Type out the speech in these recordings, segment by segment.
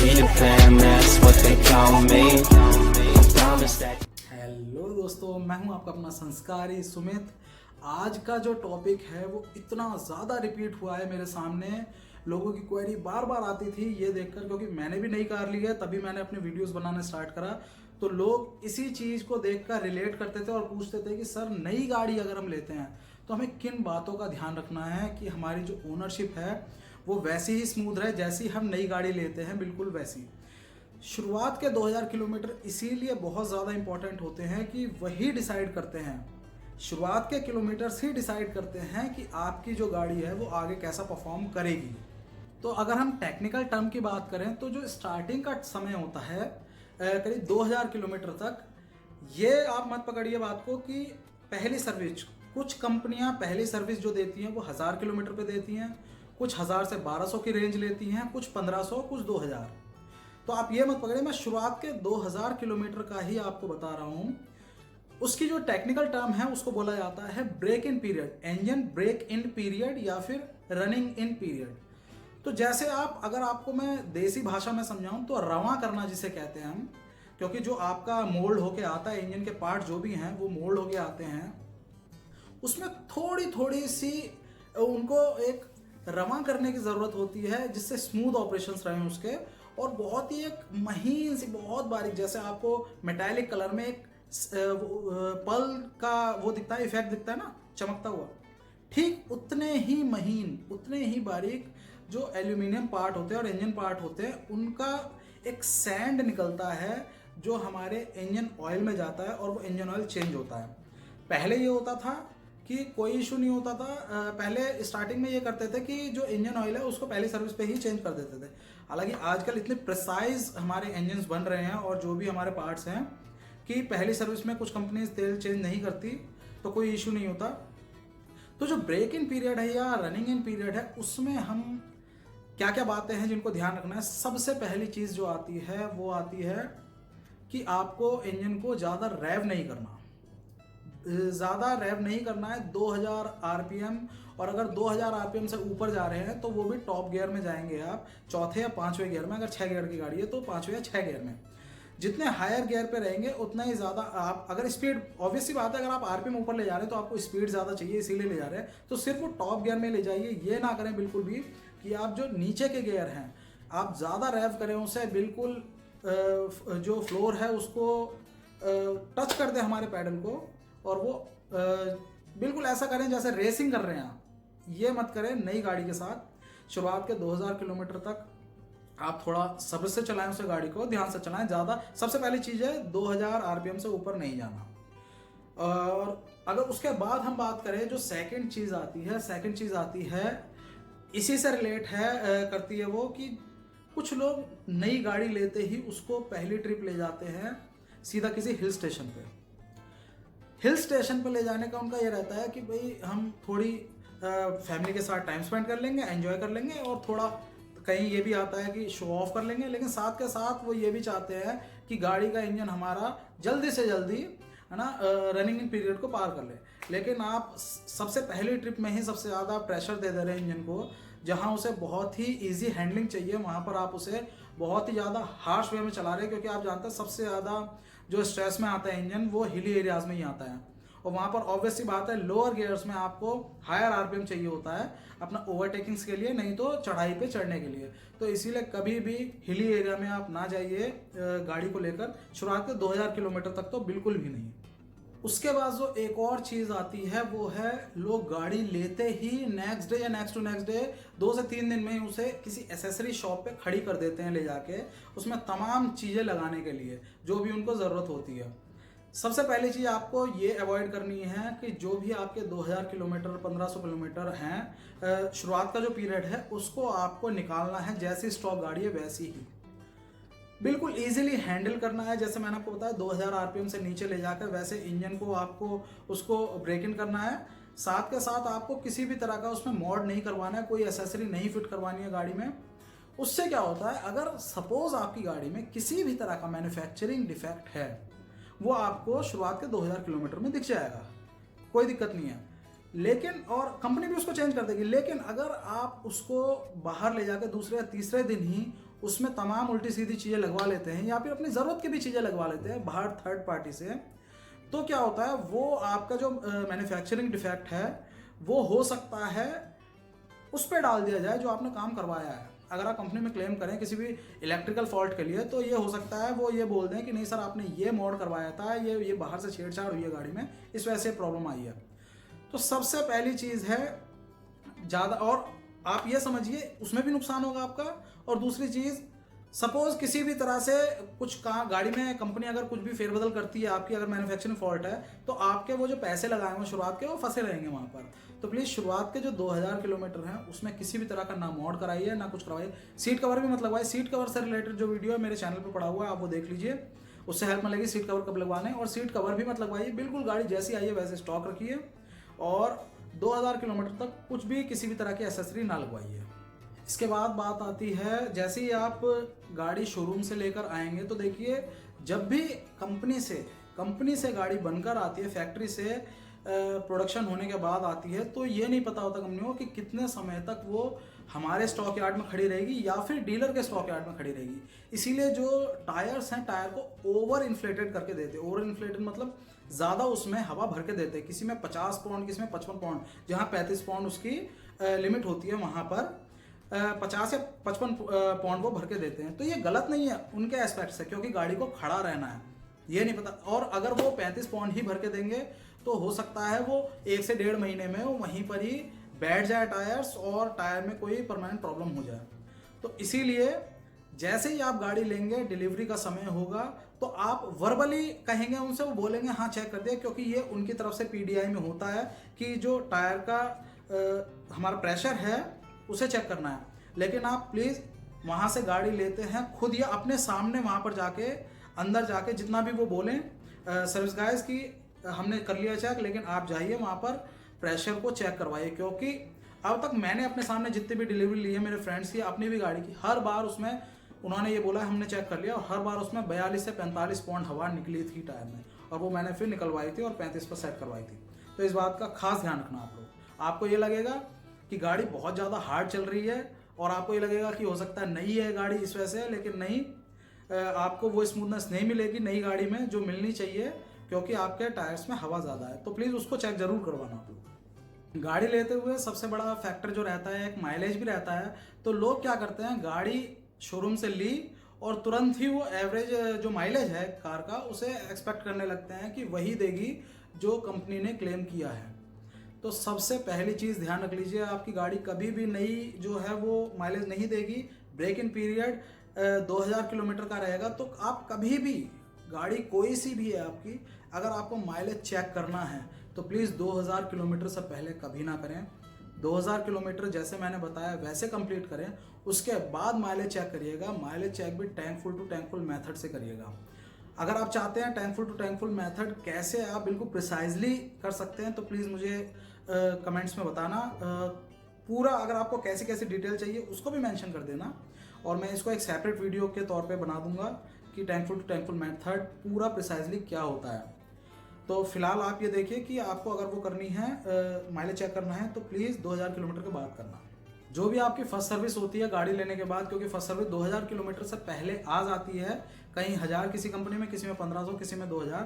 need a plan, that's what they call me. I promise that. Hello दोस्तों, मैं हूं आपका अपना संस्कारी सुमित। आज का जो टॉपिक है वो इतना ज़्यादा रिपीट हुआ है मेरे सामने, लोगों की क्वेरी बार बार आती थी ये देखकर, क्योंकि मैंने भी नई कार ली है तभी मैंने अपने वीडियोस बनाना स्टार्ट करा। तो लोग इसी चीज़ को देखकर रिलेट करते थे और पूछते थे कि सर, नई गाड़ी अगर हम लेते हैं तो हमें किन बातों का ध्यान रखना है कि हमारी जो ओनरशिप है वो वैसी ही स्मूथ रहे जैसी हम नई गाड़ी लेते हैं, बिल्कुल वैसी। शुरुआत के 2000 किलोमीटर इसीलिए बहुत ज़्यादा इंपॉर्टेंट होते हैं कि वही डिसाइड करते हैं, शुरुआत के किलोमीटर्स ही डिसाइड करते हैं कि आपकी जो गाड़ी है वो आगे कैसा परफॉर्म करेगी। तो अगर हम टेक्निकल टर्म की बात करें तो जो स्टार्टिंग का समय होता है करीब 2000 किलोमीटर तक, ये आप मत पकड़िए बात को कि पहली सर्विस, कुछ कंपनियां पहली सर्विस जो देती हैं वो 1000 किलोमीटर पे देती हैं, कुछ 1000 से 1200 की रेंज लेती हैं, कुछ 1500, कुछ 2000। तो आप ये मत पकड़िए, मैं शुरुआत के 2000 किलोमीटर का ही आपको बता रहा हूँ। उसकी जो टेक्निकल टर्म है उसको बोला जाता है break in period, engine break in period या फिर रनिंग इन पीरियड। तो जैसे आप, अगर आपको मैं देसी भाषा में समझाऊं तो रवां करना जिसे कहते हैं हम, क्योंकि जो आपका मोल्ड होके आता है, इंजन के पार्ट जो भी हैं वो मोल्ड होके आते हैं, उसमें थोड़ी थोड़ी सी उनको एक रवां करने की ज़रूरत होती है जिससे स्मूथ ऑपरेशंस रहें उसके, और बहुत ही एक महीन सी, बहुत बारीक, जैसे आपको मेटालिक कलर में एक पल का वो दिखता है, इफेक्ट दिखता है ना, चमकता हुआ, ठीक उतने ही महीन, उतने ही बारीक जो एल्यूमिनियम पार्ट होते हैं और इंजन पार्ट होते हैं, उनका एक सैंड निकलता है जो हमारे इंजन ऑयल में जाता है और वो इंजन ऑयल चेंज होता है। पहले ये होता था कि कोई इशू नहीं होता था, पहले स्टार्टिंग में ये करते थे कि जो इंजन ऑयल है उसको पहली सर्विस पे ही चेंज कर देते थे। हालांकि आजकल इतने प्रिसाइज हमारे इंजन्स बन रहे हैं और जो भी हमारे पार्ट्स हैं कि पहली सर्विस में कुछ कंपनीज तेल चेंज नहीं करती, तो कोई इशू नहीं होता। तो जो ब्रेक इन पीरियड है या रनिंग इन पीरियड है, उसमें हम क्या क्या बातें हैं जिनको ध्यान रखना है। सबसे पहली चीज़ जो आती है वो आती है कि आपको इंजन को ज़्यादा रैव नहीं करना, ज़्यादा रैव नहीं करना है। 2000 आरपीएम, और अगर 2000 आरपीएम से ऊपर जा रहे हैं तो वो भी टॉप गियर में जाएंगे आप, चौथे या पांचवें गियर में। अगर 6 गियर की गाड़ी है तो पांचवें या 6 गियर में। जितने हायर गियर पे रहेंगे उतना ही ज़्यादा आप, अगर स्पीड, ऑब्वियस सी बात है, अगर आप आरपीएम ऊपर ले जा रहे हैं तो आपको स्पीड ज़्यादा चाहिए, इसीलिए ले जा रहे हैं, तो सिर्फ वो टॉप गियर में ले जाइए। ये ना करें बिल्कुल भी कि आप जो नीचे के गियर हैं आप ज़्यादा रैव करें, उससे बिल्कुल जो फ्लोर है उसको टच कर दें हमारे पैडल को, और वो बिल्कुल ऐसा करें जैसे रेसिंग कर रहे हैं आप। ये मत करें नई गाड़ी के साथ। शुरुआत के 2000 किलोमीटर तक आप थोड़ा सब्र से चलाएं उसे, गाड़ी को ध्यान से चलाएं। ज़्यादा, सबसे पहली चीज़ है 2000 आरपीएम से ऊपर नहीं जाना। और अगर उसके बाद हम बात करें, जो सेकंड चीज़ आती है इसी से रिलेट है, करती है वो कि कुछ लोग नई गाड़ी लेते ही उसको पहली ट्रिप ले जाते हैं सीधा किसी हिल स्टेशन पे। हिल स्टेशन पे ले जाने का उनका ये रहता है कि भाई हम थोड़ी फैमिली के साथ टाइम स्पेंड कर लेंगे, एंजॉय कर लेंगे, और थोड़ा कहीं ये भी आता है कि शो ऑफ कर लेंगे, लेकिन साथ के साथ वो ये भी चाहते हैं कि गाड़ी का इंजन हमारा जल्दी से जल्दी, है ना, रनिंग पीरियड को पार कर ले। लेकिन आप सबसे पहली ट्रिप में ही सबसे ज़्यादा प्रेशर दे दे रहे हैं इंजन को, जहाँ उसे बहुत ही ईजी हैंडलिंग चाहिए वहाँ पर आप उसे बहुत ही ज़्यादा हार्श वे में चला रहे हैं, क्योंकि आप जानते हैं सबसे ज़्यादा जो स्ट्रेस में आता है इंजन वो हिली एरियाज़ में ही आता है, और वहाँ पर ऑब्वियस सी बात है लोअर गियर्स में आपको हायर आरपीएम चाहिए होता है अपना ओवरटेकिंग्स के लिए, नहीं तो चढ़ाई पे चढ़ने के लिए। तो इसीलिए कभी भी हिली एरिया में आप ना जाइए गाड़ी को लेकर, शुरुआत के 2000 किलोमीटर तक तो बिल्कुल भी नहीं। उसके बाद जो एक और चीज़ आती है वो है, लोग गाड़ी लेते ही नेक्स्ट डे या नेक्स्ट टू नेक्स्ट डे 2 से 3 दिन में ही उसे किसी एसेसरी शॉप पे खड़ी कर देते हैं ले जाके, उसमें तमाम चीज़ें लगाने के लिए जो भी उनको ज़रूरत होती है। सबसे पहली चीज़ आपको ये अवॉइड करनी है कि जो भी आपके 2000 किलोमीटर 1500 किलोमीटर हैं, शुरुआत का जो पीरियड है उसको आपको निकालना है, जैसी स्टॉक गाड़ी है वैसी ही बिल्कुल इजीली हैंडल करना है। जैसे मैंने आपको बताया 2000 आरपीएम से नीचे ले जाकर वैसे इंजन को आपको उसको ब्रेक इन करना है। साथ के साथ आपको किसी भी तरह का उसमें मॉड नहीं करवाना है, कोई एसेसरी नहीं फिट करवानी है गाड़ी में। उससे क्या होता है, अगर सपोज आपकी गाड़ी में किसी भी तरह का मैन्युफैक्चरिंग डिफेक्ट है वो आपको शुरुआत के 2000 किलोमीटर में दिख जाएगा, कोई दिक्कत नहीं है। लेकिन और कंपनी भी उसको चेंज कर देगी। लेकिन अगर आप उसको बाहर ले जाकर दूसरे या तीसरे दिन ही उसमें तमाम उल्टी सीधी चीज़ें लगवा लेते हैं या फिर अपनी ज़रूरत की भी चीज़ें लगवा लेते हैं बाहर थर्ड पार्टी से, तो क्या होता है वो आपका जो मैन्युफैक्चरिंग डिफेक्ट है वो हो सकता है उस पर डाल दिया जाए जो आपने काम करवाया है। अगर आप कंपनी में क्लेम करें किसी भी इलेक्ट्रिकल फॉल्ट के लिए तो ये हो सकता है वो ये बोल दें कि नहीं सर आपने ये मोड करवाया था, ये बाहर से छेड़छाड़ हुई है गाड़ी में, इस वजह से प्रॉब्लम आई है। तो सबसे पहली चीज़ है ज़्यादा, और आप ये समझिए उसमें भी नुकसान होगा आपका। और दूसरी चीज़, सपोज किसी भी तरह से कुछ का गाड़ी में कंपनी अगर कुछ भी फेरबदल करती है आपकी, अगर मैन्युफैक्चरिंग फॉल्ट है तो आपके वो जो पैसे लगाए हुए शुरुआत के वो फंसे रहेंगे वहाँ पर। तो प्लीज़ शुरुआत के जो 2000 किलोमीटर हैं उसमें किसी भी तरह का ना मॉड कराइए ना कुछ करवाइए। सीट कवर भी मत लगवाइए। सीट कवर से रिलेटेड जो वीडियो है मेरे चैनल पर पड़ा हुआ है, आप वो देख लीजिए, उससे हेल्प मिलेगी सीट कवर कब लगवाने। और सीट कवर भी मत लगवाइए, बिल्कुल गाड़ी जैसी आई है वैसे स्टॉक रखिए और 2000 किलोमीटर तक कुछ भी किसी भी तरह की एसेसरी ना लगवाइए। इसके बाद बात आती है, जैसे ही आप गाड़ी शोरूम से लेकर आएंगे तो देखिए जब भी कंपनी से गाड़ी बनकर आती है, फैक्ट्री से प्रोडक्शन होने के बाद आती है, तो ये नहीं पता होता कंपनी को कि कितने समय तक वो हमारे स्टॉक यार्ड में खड़ी रहेगी या फिर डीलर के स्टॉक यार्ड में खड़ी रहेगी। इसीलिए जो टायर्स हैं टायर को ओवर इन्फ्लेटेड करके देते हैं। ओवर इन्फ्लेटेड मतलब ज़्यादा उसमें हवा भर के देते हैं, किसी में 50 पाउंड किसी में 55 पाउंड, जहाँ 35 पाउंड उसकी लिमिट होती है वहाँ पर 50 या 55 पाउंड वो भर के देते हैं। तो ये गलत नहीं है उनके एस्पेक्ट से, क्योंकि गाड़ी को खड़ा रहना है, ये नहीं पता। और अगर वो 35 पाउंड ही भर के देंगे तो हो सकता है वो 1 से 1.5 महीने में वो वहीं पर ही बैठ जाए टायर्स और टायर में कोई परमानेंट प्रॉब्लम हो जाए। तो इसीलिए जैसे ही आप गाड़ी लेंगे, डिलीवरी का समय होगा तो आप वर्बली कहेंगे उनसे, वो बोलेंगे हाँ चेक कर दिया, क्योंकि ये उनकी तरफ से पीडीआई में होता है कि जो टायर का हमारा प्रेशर है उसे चेक करना है। लेकिन आप प्लीज़ वहाँ से गाड़ी लेते हैं खुद या अपने सामने वहाँ पर जाके अंदर जाके जितना भी वो बोलें सर्विस गाइज की हमने कर लिया चेक, लेकिन आप जाइए वहाँ पर प्रेशर को चेक करवाइए। क्योंकि अब तक मैंने अपने सामने जितनी भी डिलीवरी ली है मेरे फ्रेंड्स की, अपनी भी गाड़ी की, हर बार उसमें उन्होंने ये बोला हमने चेक कर लिया और हर बार उसमें 42 से 45 पाउंड हवा निकली थी टायर में, और वो मैंने फिर निकलवाई थी और 35 पर सेट करवाई थी। तो इस बात का खास ध्यान रखना आप लोग। आपको ये लगेगा कि गाड़ी बहुत ज़्यादा हार्ड चल रही है और आपको ये लगेगा कि हो सकता है नई है गाड़ी इस वजह से, लेकिन नहीं, आपको वो स्मूथनेस नहीं मिलेगी नई गाड़ी में जो मिलनी चाहिए, क्योंकि आपके टायर्स में हवा ज़्यादा है। तो प्लीज़ उसको चेक ज़रूर करवाना आप लोग। गाड़ी लेते हुए सबसे बड़ा फैक्टर जो रहता है, एक माइलेज भी रहता है। तो लोग क्या करते हैं, गाड़ी शोरूम से ली और तुरंत ही वो एवरेज जो माइलेज है कार का उसे एक्सपेक्ट करने लगते हैं कि वही देगी जो कंपनी ने क्लेम किया है। तो सबसे पहली चीज़ ध्यान रख लीजिए, आपकी गाड़ी कभी भी नई जो है वो माइलेज नहीं देगी। ब्रेक इन पीरियड 2000 किलोमीटर का रहेगा। तो आप कभी भी गाड़ी कोई सी भी है आपकी, अगर आपको माइलेज चेक करना है तो प्लीज़ 2000 किलोमीटर से पहले कभी ना करें। 2000 किलोमीटर जैसे मैंने बताया वैसे कंप्लीट करें, उसके बाद माइलेज चेक करिएगा। माइलेज चेक भी tank full to tank full method से करिएगा। अगर आप चाहते हैं tank full to tank full method कैसे आप बिल्कुल प्रिसाइजली कर सकते हैं तो प्लीज़ मुझे कमेंट्स में बताना। पूरा अगर आपको कैसी कैसी डिटेल चाहिए उसको भी मेंशन कर देना, और मैं इसको एक सेपरेट वीडियो के तौर पे बना दूंगा कि tank full to tank full method पूरा प्रिसाइजली क्या होता है। तो फिलहाल आप ये देखिए कि आपको अगर वो करनी है माइलेज चेक करना है तो प्लीज़ 2000 किलोमीटर के बाद करना। जो भी आपकी फर्स्ट सर्विस होती है गाड़ी लेने के बाद, क्योंकि फर्स्ट सर्विस 2000 किलोमीटर से पहले आ जाती है, कहीं 1000 किसी कंपनी में, किसी में 1500, किसी में 2000।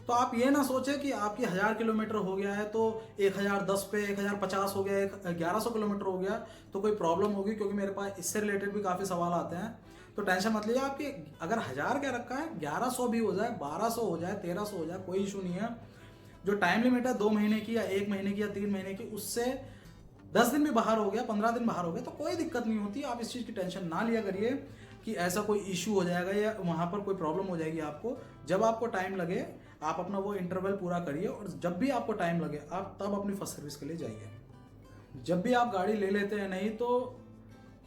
तो आप ये ना सोचें कि आपकी 1000 किलोमीटर हो गया है तो 1010 पे 1050 हो गया, 1100 किलोमीटर हो गया तो कोई प्रॉब्लम होगी, क्योंकि मेरे पास इससे रिलेटेड भी काफ़ी सवाल आते हैं। तो टेंशन मत लीजिए, आपकी अगर 1000 क्या रखा है, 1100 भी हो जाए, 1200 हो जाए, 1300 हो जाए, कोई इशू नहीं है। जो टाइम लिमिट है 2 महीने की या 1 महीने की या 3 महीने की, उससे 10 दिन भी बाहर हो गया, 15 दिन बाहर हो गया तो कोई दिक्कत नहीं होती। आप इस चीज़ की टेंशन ना लिया करिए कि ऐसा कोई इशू हो जाएगा या वहाँ पर कोई प्रॉब्लम हो जाएगी आपको। जब आपको टाइम लगे आप अपना वो इंटरवल पूरा करिए, और जब भी आपको टाइम लगे आप तब अपनी फर्स्ट सर्विस के लिए जाइए। जब भी आप गाड़ी ले लेते हैं, नहीं तो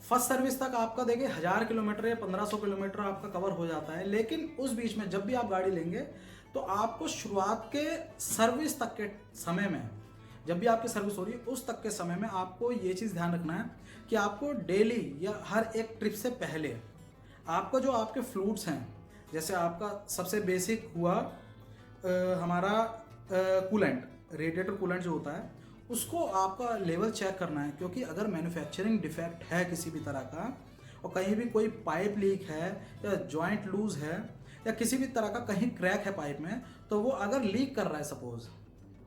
फर्स्ट सर्विस तक आपका देखिए 1000 किलोमीटर या 1500 किलोमीटर आपका कवर हो जाता है, लेकिन उस बीच में जब भी आप गाड़ी लेंगे तो आपको शुरुआत के सर्विस तक के समय में, जब भी आपकी सर्विस हो रही है उस तक के समय में आपको ये चीज़ ध्यान रखना है कि आपको डेली या हर एक ट्रिप से पहले आपको जो आपके फ्लूइड्स हैं, जैसे आपका सबसे बेसिक हुआ हमारा कूलेंट, रेडिएटर कूलेंट जो होता है, उसको आपका लेवल चेक करना है। क्योंकि अगर मैन्युफैक्चरिंग डिफेक्ट है किसी भी तरह का और कहीं भी कोई पाइप लीक है या जॉइंट लूज है या किसी भी तरह का कहीं क्रैक है पाइप में, तो वो अगर लीक कर रहा है, सपोज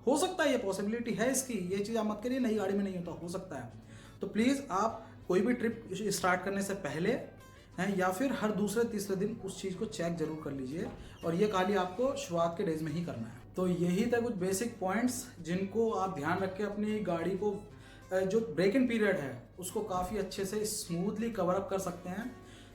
हो सकता है, ये पॉसिबिलिटी है इसकी, ये चीज़ आप मत करिए नई गाड़ी में नहीं होता, हो सकता है। तो प्लीज़ आप कोई भी ट्रिप स्टार्ट करने से पहले हैं या फिर हर दूसरे तीसरे दिन उस चीज़ को चेक जरूर कर लीजिए, और ये खाली आपको शुरुआत के डेज में ही करना है। तो यही था कुछ बेसिक पॉइंट्स जिनको आप ध्यान रख के अपनी गाड़ी को जो ब्रेक इन पीरियड है उसको काफ़ी अच्छे से स्मूथली कवर अप कर सकते हैं।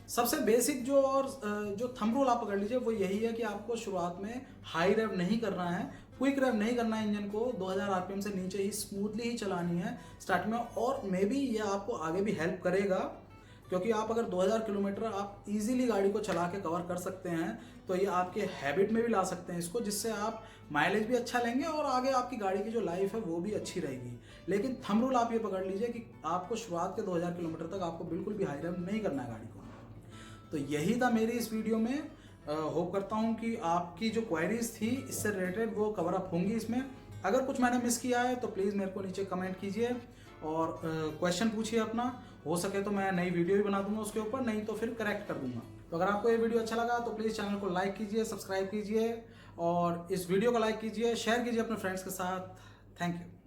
सबसे बेसिक जो थंब रूल आप पकड़ लीजिए वो यही है कि आपको शुरुआत में हाई रेव नहीं करना है, क्विक रेव नहीं करना है, इंजन को 2000 आरपीएम से नीचे ही स्मूथली ही चलानी है स्टार्ट में। और मे बी ये आपको आगे भी हेल्प करेगा, क्योंकि आप अगर 2000 किलोमीटर आप इजीली गाड़ी को चला के कवर कर सकते हैं तो ये आपके हैबिट में भी ला सकते हैं इसको, जिससे आप माइलेज भी अच्छा लेंगे और आगे आपकी गाड़ी की जो लाइफ है वो भी अच्छी रहेगी। लेकिन थंब रूल आप ये पकड़ लीजिए कि आपको शुरुआत के 2000 किलोमीटर तक आपको बिल्कुल भी हाई रेव नहीं करना है गाड़ी को। तो यही था मेरी इस वीडियो में। होप करता हूँ कि आपकी जो क्वेरीज थी इससे रिलेटेड वो कवर अप होंगी इसमें। अगर कुछ मैंने मिस किया है तो प्लीज़ मेरे को नीचे कमेंट कीजिए और क्वेश्चन पूछिए अपना, हो सके तो मैं नई वीडियो भी बना दूंगा उसके ऊपर, नहीं तो फिर करेक्ट कर दूंगा। तो अगर आपको ये वीडियो अच्छा लगा तो प्लीज़ चैनल को लाइक कीजिए, सब्सक्राइब कीजिए और इस वीडियो को लाइक कीजिए, शेयर कीजिए अपने फ्रेंड्स के साथ। Thank you.